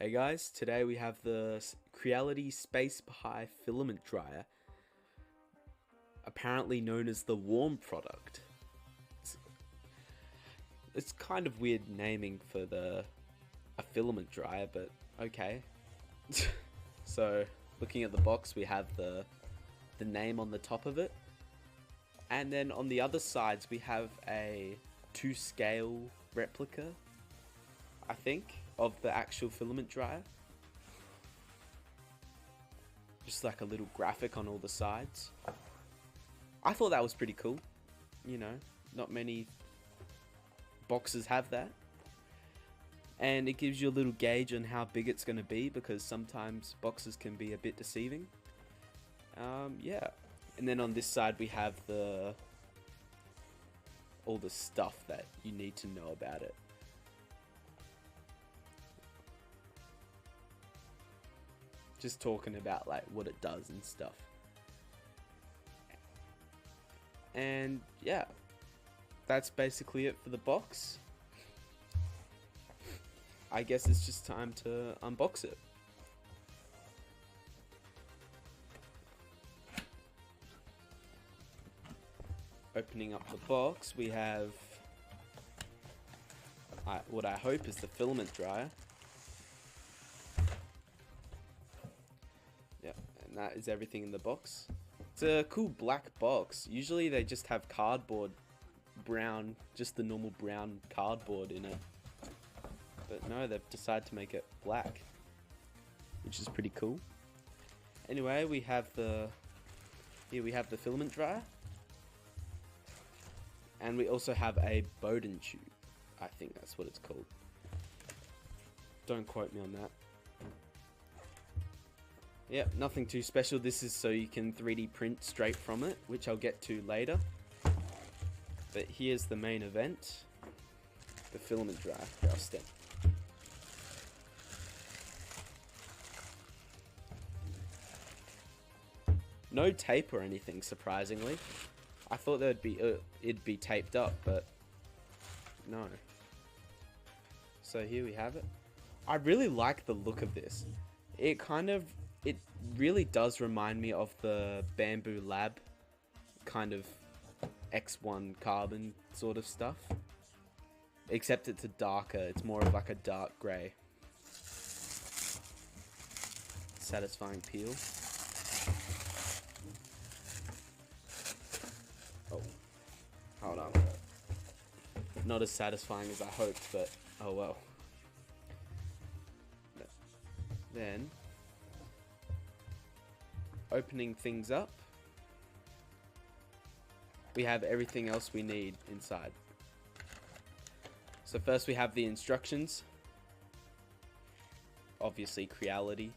Hey guys, today we have the Creality Space High Filament Dryer, apparently known as the warm product. It's kind of weird naming for a filament dryer, but okay. So, looking at the box, we have the name on the top of it, and then on the other sides we have a 2-scale replica, I think, of the actual filament dryer. Just like a little graphic on all the sides. I thought that was pretty cool. You know, not many boxes have that. And it gives you a little gauge on how big it's going to be, because sometimes boxes can be a bit deceiving. Yeah. And then on this side we have all the stuff that you need to know about it. Just talking about like what it does and stuff. And yeah, that's basically it for the box. I guess it's just time to unbox it. Opening up the box, we have what I hope is the filament dryer. Yeah, and that is everything in the box. It's a cool black box. Usually they just have cardboard, brown, just the normal brown cardboard in it. But no, they've decided to make it black, which is pretty cool. Anyway, we have here we have the filament dryer. And we also have a Bowden tube. I think that's what it's called. Don't quote me on that. Yeah, nothing too special. This is so you can 3D print straight from it, which I'll get to later. But here's the main event. The filament dryer. Here, I'll step. No tape or anything, surprisingly. I thought there'd be it'd be taped up, but no. So here we have it. I really like the look of this. It really does remind me of the Bamboo Lab kind of X1 carbon sort of stuff. Except it's it's more of like a dark grey. Satisfying peel. Oh, hold on. Not as satisfying as I hoped, but oh well. Then, opening things up, we have everything else we need inside. So first we have the instructions. Obviously Creality.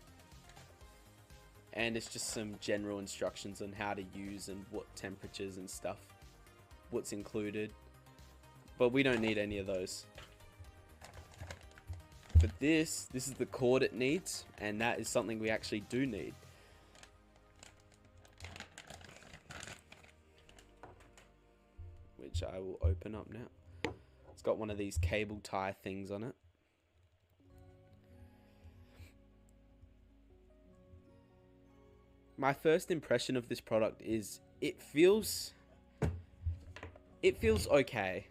And it's just some general instructions on how to use and what temperatures and stuff, what's included. But we don't need any of those. But this is the cord it needs, and that is something we actually do need. Which I will open up now. It's got one of these cable tie things on it. My first impression of this product is it feels okay.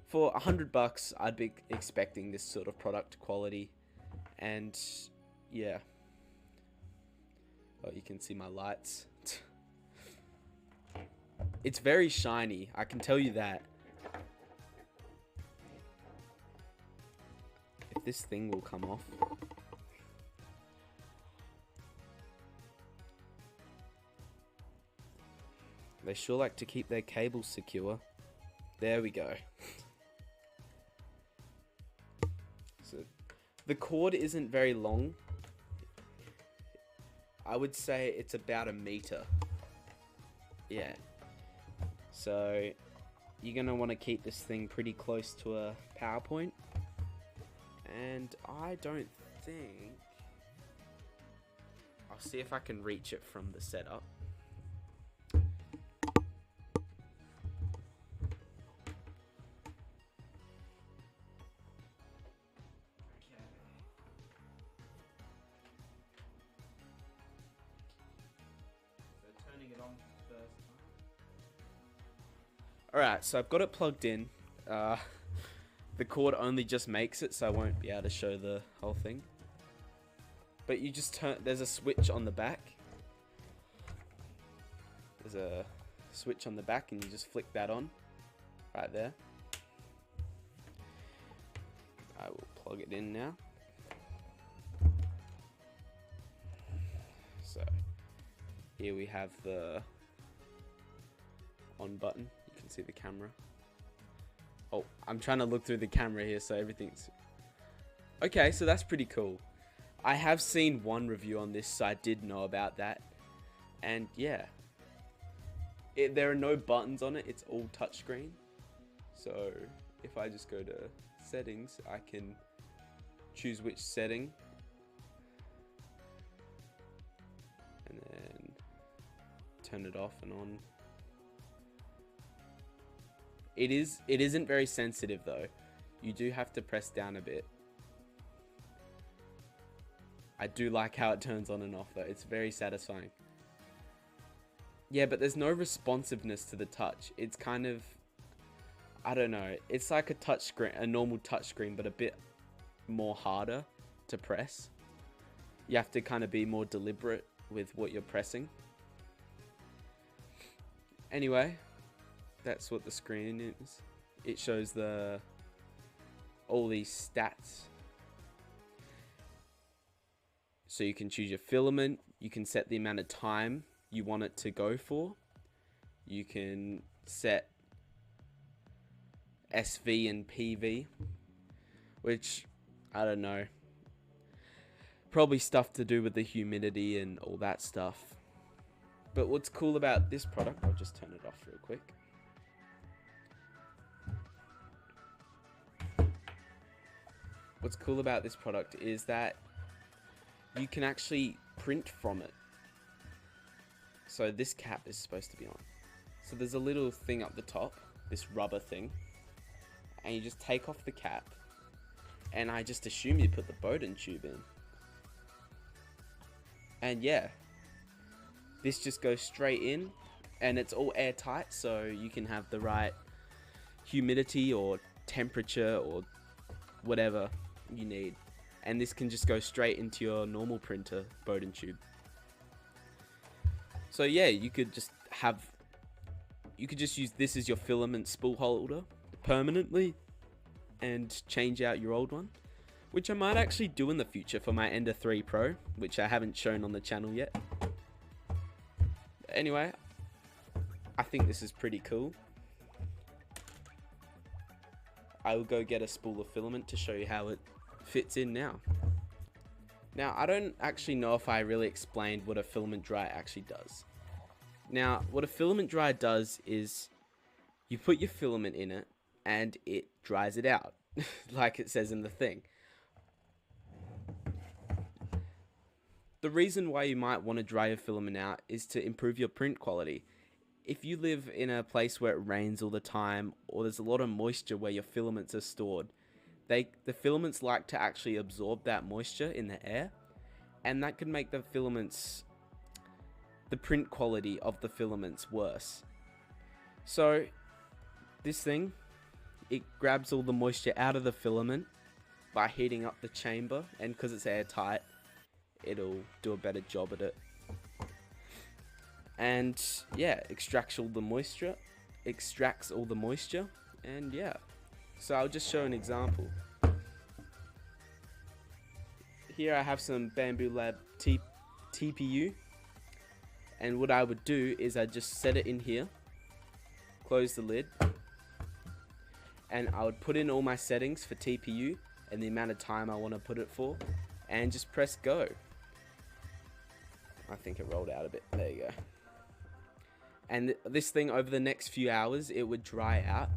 For $100, I'd be expecting this sort of product quality, and yeah. Oh, you can see my lights. It's very shiny, I can tell you that. If this thing will come off. They sure like to keep their cables secure. There we go. So, the cord isn't very long. I would say it's about 1 meter. Yeah. So, you're going to want to keep this thing pretty close to a power point. And I don't think... I'll see if I can reach it from the setup. Alright, so I've got it plugged in. The cord only just makes it, so I won't be able to show the whole thing. But you just turn, there's a switch on the back. There's a switch on the back and you just flick that on. Right there. I will plug it in now. So, here we have the on button. You can see the camera. Oh, I'm trying to look through the camera here so everything's... Okay, so that's pretty cool. I have seen one review on this, so I did know about that. And yeah. There are no buttons on it, it's all touchscreen. So, if I just go to settings, I can choose which setting. And then turn it off and on. It isn't very sensitive though. You do have to press down a bit. I do like how it turns on and off though. It's very satisfying. Yeah, but there's no responsiveness to the touch. It's kind of, I don't know. It's like a touch screen, a normal touch screen, but a bit more harder to press. You have to kind of be more deliberate with what you're pressing. Anyway, that's what the screen is. It shows all these stats. So you can choose your filament. You can set the amount of time you want it to go for. You can set SV and PV, which I don't know. Probably stuff to do with the humidity and all that stuff. But what's cool about this product, I'll just turn it off real quick. What's cool about this product is that you can actually print from it. So this cap is supposed to be on. So there's a little thing up the top, this rubber thing, and you just take off the cap, and I just assume you put the Bowden tube in. And yeah, this just goes straight in, and it's all airtight, so you can have the right humidity or temperature or whatever you need. And this can just go straight into your normal printer Bowden tube. So yeah, you could just use this as your filament spool holder permanently and change out your old one, which I might actually do in the future for my Ender 3 Pro, which I haven't shown on the channel yet. Anyway, I think this is pretty cool. I will go get a spool of filament to show you how it fits in now. Now, I don't actually know if I really explained what a filament dryer actually does. Now, what a filament dryer does is you put your filament in it and it dries it out, like it says in the thing. The reason why you might want to dry your filament out is to improve your print quality. If you live in a place where it rains all the time, or there's a lot of moisture where your filaments are stored, the filaments like to actually absorb that moisture in the air, and that can make the print quality of the filaments worse. So this thing, it grabs all the moisture out of the filament by heating up the chamber, and because it's airtight, it'll do a better job at it. And yeah, extracts all the moisture, and yeah. So I'll just show an example. Here I have some Bamboo Lab TPU, and what I would do is I'd just set it in here, close the lid, and I would put in all my settings for TPU and the amount of time I want to put it for, and just press go. I think it rolled out a bit. There you go. And this thing, over the next few hours, it would dry out,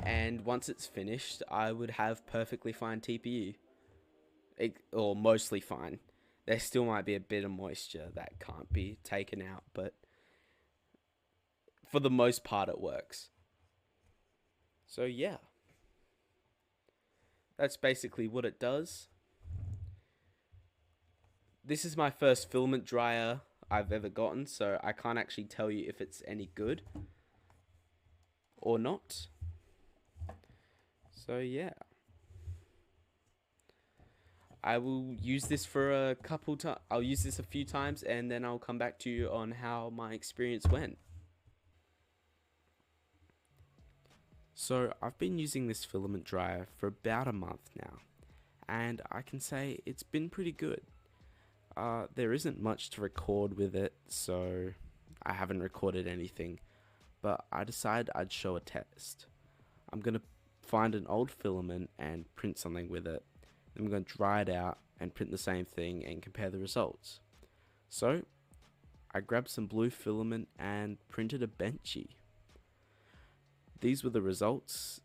and once it's finished, I would have perfectly fine TPU. Or mostly fine. There still might be a bit of moisture that can't be taken out, but for the most part it works. So yeah, that's basically what it does. This is my first filament dryer I've ever gotten, so I can't actually tell you if it's any good or not. So yeah, I will use this for a couple times. I'll use this a few times, and then I'll come back to you on how my experience went. So I've been using this filament dryer for about a month now, and I can say it's been pretty good. There isn't much to record with it, so I haven't recorded anything, but I decided I'd show a test. I'm going to find an old filament and print something with it. Then I'm going to dry it out and print the same thing and compare the results. So I grabbed some blue filament and printed a benchy. These were the results.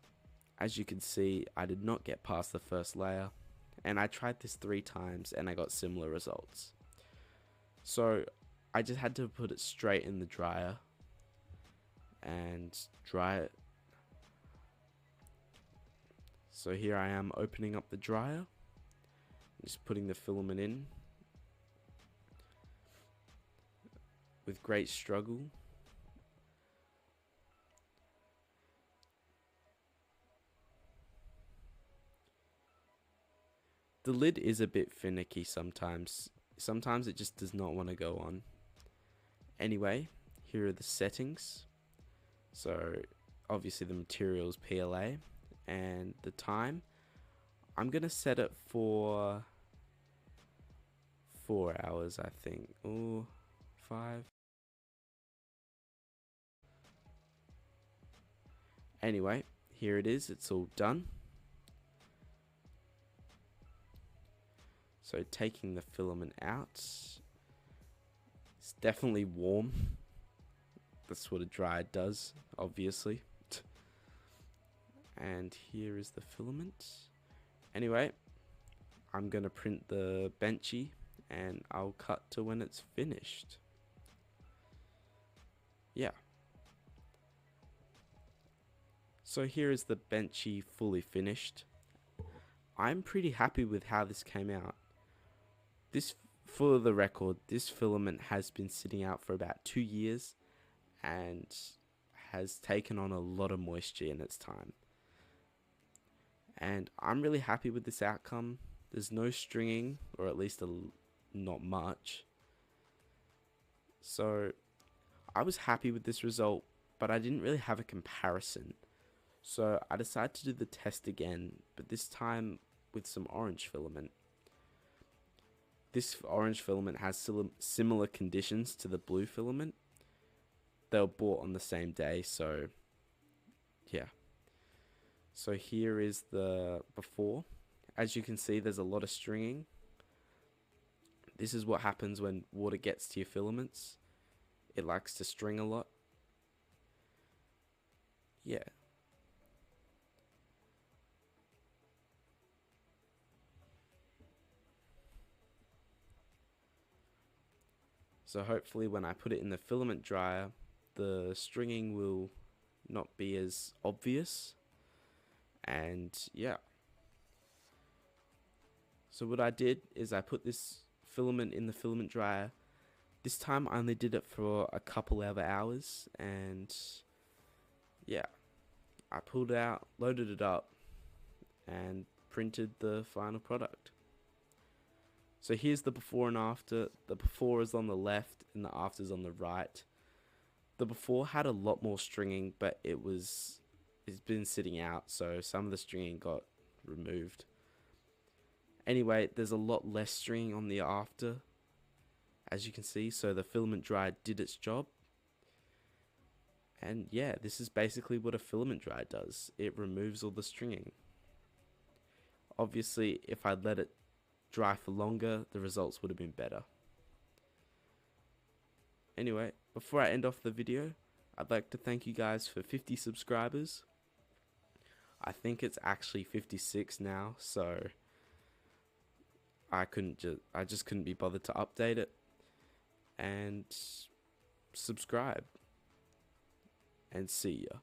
As you can see, I did not get past the first layer, and I tried this 3 times and I got similar results. So I just had to put it straight in the dryer and dry it. So here I am opening up the dryer, just putting the filament in with great struggle. The lid is a bit finicky sometimes. Sometimes it just does not want to go on. Anyway, here are the settings. So obviously the material is PLA, and the time, I'm going to set it for 4 hours, I think. Or 5. Anyway, here it is. It's all done. So taking the filament out, it's definitely warm. That's what a dryer does, obviously. And here is the filament. Anyway, I'm going to print the benchy and I'll cut to when it's finished. Yeah. So here is the benchy fully finished. I'm pretty happy with how this came out. This, for the record, this filament has been sitting out for about 2 years and has taken on a lot of moisture in its time. And I'm really happy with this outcome. There's no stringing, or at least not much. So I was happy with this result, but I didn't really have a comparison. So I decided to do the test again, but this time with some orange filament. This orange filament has similar conditions to the blue filament. They were bought on the same day, so yeah. So here is the before. As you can see, there's a lot of stringing. This is what happens when water gets to your filaments. It likes to string a lot. Yeah. So hopefully when I put it in the filament dryer, the stringing will not be as obvious. And yeah. So what I did is I put this filament in the filament dryer. This time I only did it for a couple of hours, and yeah, I pulled it out, loaded it up, and printed the final product. So here's the before and after. The before is on the left and the after is on the right. The before had a lot more stringing, but it's been sitting out, so some of the stringing got removed. Anyway, there's a lot less stringing on the after, as you can see, so the filament dryer did its job. And yeah, this is basically what a filament dryer does. It removes all the stringing. Obviously, if I'd let it dry for longer, the results would have been better. Anyway, before I end off the video, I'd like to thank you guys for 50 subscribers. I think it's actually 56 now, so I just couldn't be bothered to update it. And subscribe, and see ya.